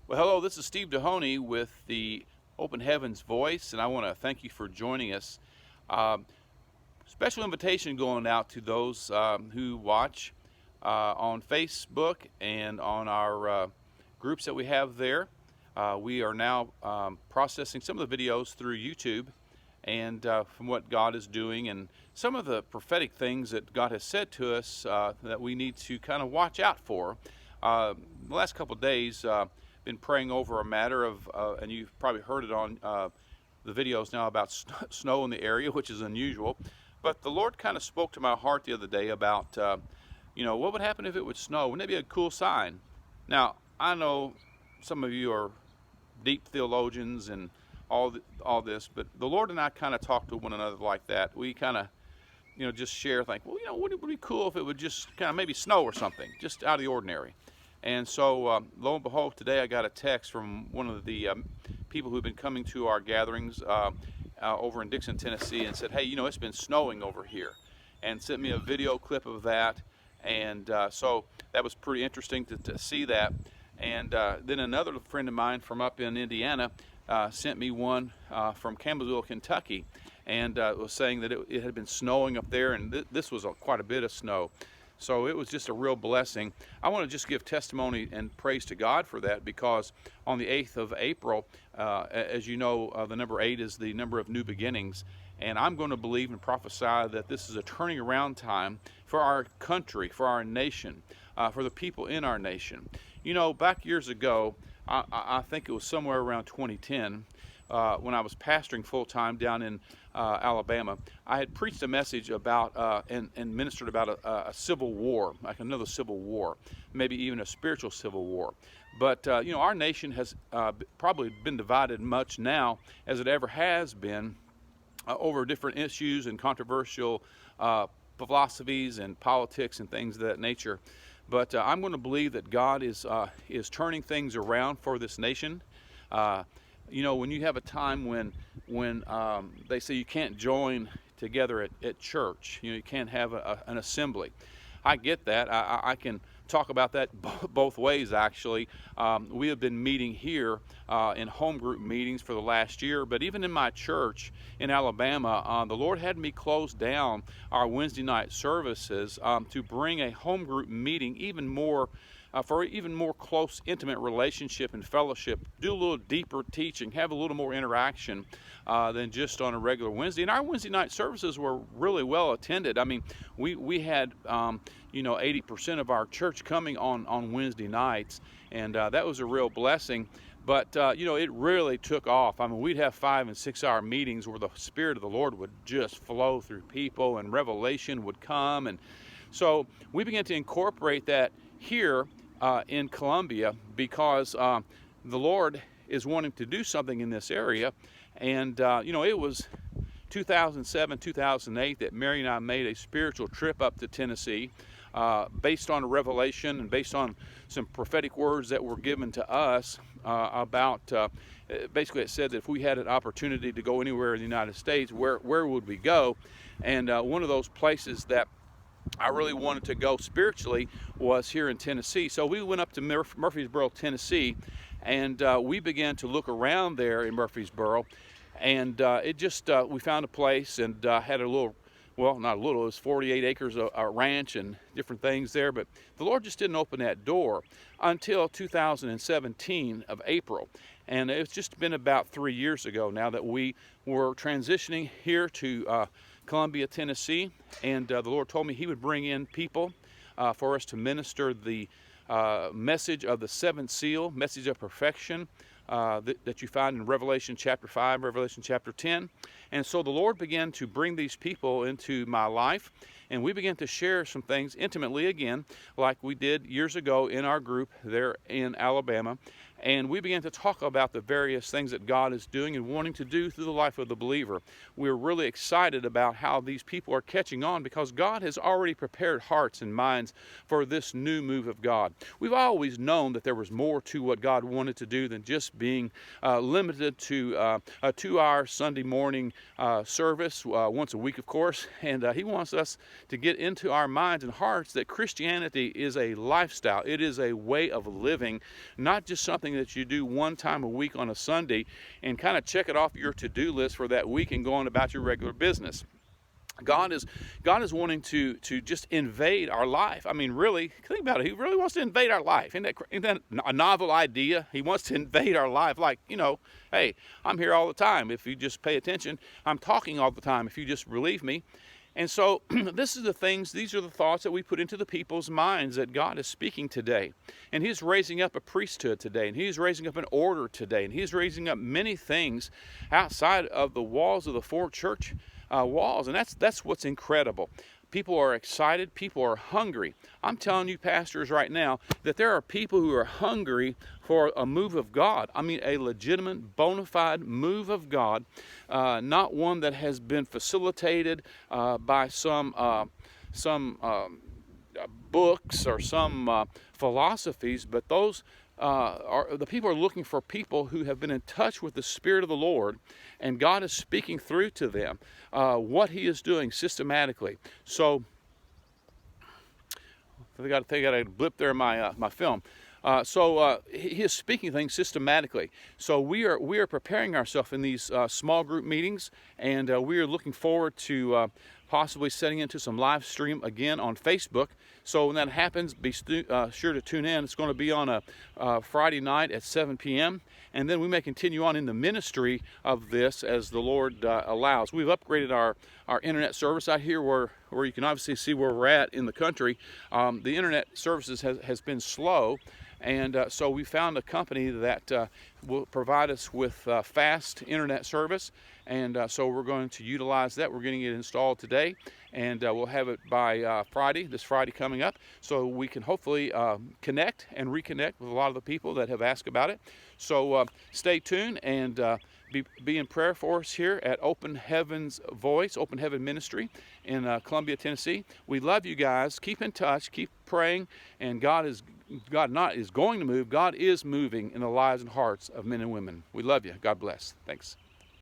Well, hello, this is Steve Dehoney with the Open Heavens Voice, and I want to thank you for joining us. Um, Special invitation going out to those who watch on Facebook and on our groups that we have there. We are now processing some of the videos through YouTube and from what God is doing and some of the prophetic things that God has said to us that we need to kind of watch out for. The last couple of days, been praying over a matter of, and you've probably heard it on the videos now about snow in the area, which is unusual. But the Lord kind of spoke to my heart the other day about, what would happen if it would snow? Wouldn't that be a cool sign? Now, I know some of you are deep theologians and all this, but the Lord and I kind of talk to one another like that. We kind of, just share, think, wouldn't it be cool if it would just kind of maybe snow or something, just out of the ordinary? And so, lo and behold, today I got a text from one of the people who've been coming to our gatherings over in Dixon, Tennessee, and said, hey, it's been snowing over here, and sent me a video clip of that. And so that was pretty interesting to see that. And then another friend of mine from up in Indiana sent me one from Campbellsville, Kentucky, and was saying that it had been snowing up there, and this was quite a bit of snow. So it was just a real blessing. I want to just give testimony and praise to God for that, because on the 8th of April, as you know, the number 8 is the number of new beginnings. And I'm going to believe and prophesy that this is a turning around time for our country, for our nation, for the people in our nation. Back years ago, I think it was somewhere around 2010, when I was pastoring full-time down in Alabama, I had preached a message about and ministered about a civil war, like another civil war, maybe even a spiritual civil war. But, our nation has probably been divided much now as it ever has been over different issues and controversial philosophies and politics and things of that nature. But I'm going to believe that God is turning things around for this nation. When you have a time when they say you can't join together at church, you can't have an assembly. I get that. I can talk about that both ways, actually. We have been meeting here in home group meetings for the last year, but even in my church in Alabama, the Lord had me close down our Wednesday night services to bring a home group meeting for even more close, intimate relationship and fellowship, do a little deeper teaching, have a little more interaction than just on a regular Wednesday. And our Wednesday night services were really well attended. I mean, we had 80% of our church coming on Wednesday nights, and that was a real blessing. But it really took off. I mean, we'd have 5 and 6 hour meetings where the Spirit of the Lord would just flow through people, and revelation would come. And so we began to incorporate that here in Columbia, because the Lord is wanting to do something in this area. And it was 2007, 2008 that Mary and I made a spiritual trip up to Tennessee, based on a revelation and based on some prophetic words that were given to us about, basically it said that if we had an opportunity to go anywhere in the United States, where would we go? And one of those places that I really wanted to go spiritually was here in Tennessee. So we went up to Murfreesboro, Tennessee, and we began to look around there in Murfreesboro. And we found a place and had a little, well, not a little, it was 48 acres of a ranch and different things there. But the Lord just didn't open that door until 2017 of April. And it's just been about 3 years ago now that we were transitioning here to Columbia, Tennessee, and the Lord told me He would bring in people for us to minister the message of the seventh seal, message of perfection that you find in Revelation chapter 5, Revelation chapter 10. And so the Lord began to bring these people into my life, and we began to share some things intimately again, like we did years ago in our group there in Alabama. And we began to talk about the various things that God is doing and wanting to do through the life of the believer. We're really excited about how these people are catching on, because God has already prepared hearts and minds for this new move of God. We've always known that there was more to what God wanted to do than just being limited to a 2-hour Sunday morning service once a week, of course. And He wants us to get into our minds and hearts that Christianity is a lifestyle. It is a way of living, not just something that you do one time a week on a Sunday and kind of check it off your to-do list for that week and go on about your regular business. God is wanting to just invade our life. I mean, really, think about it. He really wants to invade our life. Isn't that a novel idea? He wants to invade our life. Like, hey, I'm here all the time. If you just pay attention, I'm talking all the time. If you just relieve me. And so these are the thoughts that we put into the people's minds that God is speaking today. And He's raising up a priesthood today, and He's raising up an order today, and He's raising up many things outside of the walls of the Fort Church walls, and that's what's incredible. People are excited. People are hungry. I'm telling you, pastors, right now that there are people who are hungry for a move of God. I mean, a legitimate, bona fide move of God, not one that has been facilitated by some books or some philosophies, but those the people are looking for people who have been in touch with the Spirit of the Lord, and God is speaking through to them what He is doing systematically. So I got a blip there in my film. He is speaking things systematically. So we are preparing ourselves in these small group meetings, and we are looking forward to possibly setting into some live stream again on Facebook. So when that happens, be sure to tune in. It's going to be on a Friday night at 7 p.m. And then we may continue on in the ministry of this as the Lord allows. We've upgraded our internet service out here where you can obviously see where we're at in the country. The internet services has been slow. And so we found a company that will provide us with fast internet service. And so we're going to utilize that. We're getting it installed today, and we'll have it by this Friday coming up, so we can hopefully connect and reconnect with a lot of the people that have asked about it. So stay tuned and be in prayer for us here at Open Heaven's Voice, Open Heaven Ministry in Columbia, Tennessee. We love you guys. Keep in touch. Keep praying. And God is going to move. God is moving in the lives and hearts of men and women. We love you. God bless. Thanks.